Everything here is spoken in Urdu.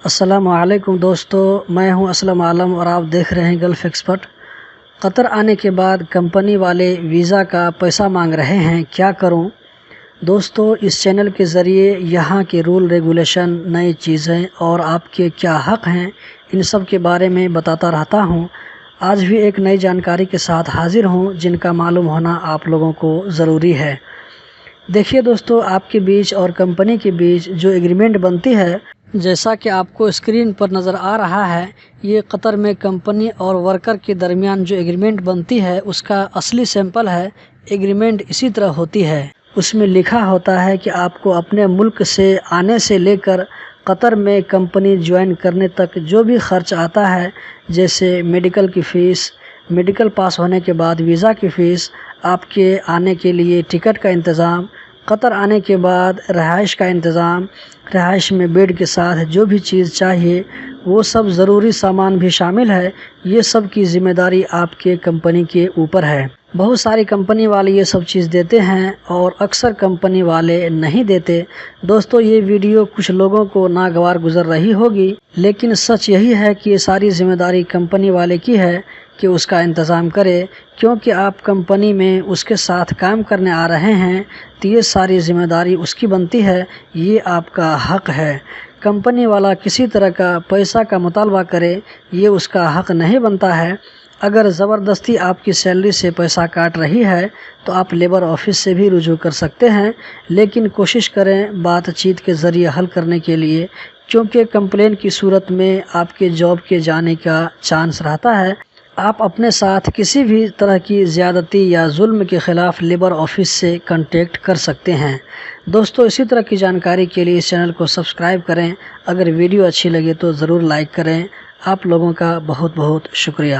السلام علیکم دوستو، میں ہوں اسلم عالم اور آپ دیکھ رہے ہیں گلف ایکسپرٹ۔ قطر آنے کے بعد کمپنی والے ویزا کا پیسہ مانگ رہے ہیں، کیا کروں؟ دوستو، اس چینل کے ذریعے یہاں کے رول ریگولیشن، نئی چیزیں اور آپ کے کیا حق ہیں، ان سب کے بارے میں بتاتا رہتا ہوں۔ آج بھی ایک نئی جانکاری کے ساتھ حاضر ہوں جن کا معلوم ہونا آپ لوگوں کو ضروری ہے۔ دیکھیے دوستو، آپ کے بیچ اور کمپنی کے بیچ جو ایگریمنٹ بنتی ہے، جیسا کہ آپ کو اسکرین پر نظر آ رہا ہے، یہ قطر میں کمپنی اور ورکر کے درمیان جو ایگریمنٹ بنتی ہے اس کا اصلی سیمپل ہے۔ ایگریمنٹ اسی طرح ہوتی ہے۔ اس میں لکھا ہوتا ہے کہ آپ کو اپنے ملک سے آنے سے لے کر قطر میں کمپنی جوائن کرنے تک جو بھی خرچ آتا ہے، جیسے میڈیکل کی فیس، میڈیکل پاس ہونے کے بعد ویزا کی فیس، آپ کے آنے کے لیے ٹکٹ کا انتظام، قطر آنے کے بعد رہائش کا انتظام، رہائش میں بیڈ کے ساتھ جو بھی چیز چاہیے وہ سب ضروری سامان بھی شامل ہے۔ یہ سب کی ذمہ داری آپ کے کمپنی کے اوپر ہے۔ بہت ساری کمپنی والے یہ سب چیز دیتے ہیں اور اکثر کمپنی والے نہیں دیتے۔ دوستو، یہ ویڈیو کچھ لوگوں کو ناگوار گزر رہی ہوگی، لیکن سچ یہی ہے کہ یہ ساری ذمہ داری کمپنی والے کی ہے کہ اس کا انتظام کرے، کیونکہ آپ کمپنی میں اس کے ساتھ کام کرنے آ رہے ہیں تو یہ ساری ذمہ داری اس کی بنتی ہے، یہ آپ کا حق ہے۔ کمپنی والا کسی طرح کا پیسہ کا مطالبہ کرے، یہ اس کا حق نہیں بنتا ہے۔ اگر زبردستی آپ کی سیلری سے پیسہ کاٹ رہی ہے تو آپ لیبر آفس سے بھی رجوع کر سکتے ہیں، لیکن کوشش کریں بات چیت کے ذریعے حل کرنے کے لیے، کیونکہ کمپلین کی صورت میں آپ کے جاب کے جانے کا چانس رہتا ہے۔ آپ اپنے ساتھ کسی بھی طرح کی زیادتی یا ظلم کے خلاف لیبر آفس سے کنٹیکٹ کر سکتے ہیں۔ دوستو، اسی طرح کی جانکاری کے لیے اس چینل کو سبسکرائب کریں۔ اگر ویڈیو اچھی لگے تو ضرور لائک کریں۔ آپ لوگوں کا بہت بہت شکریہ۔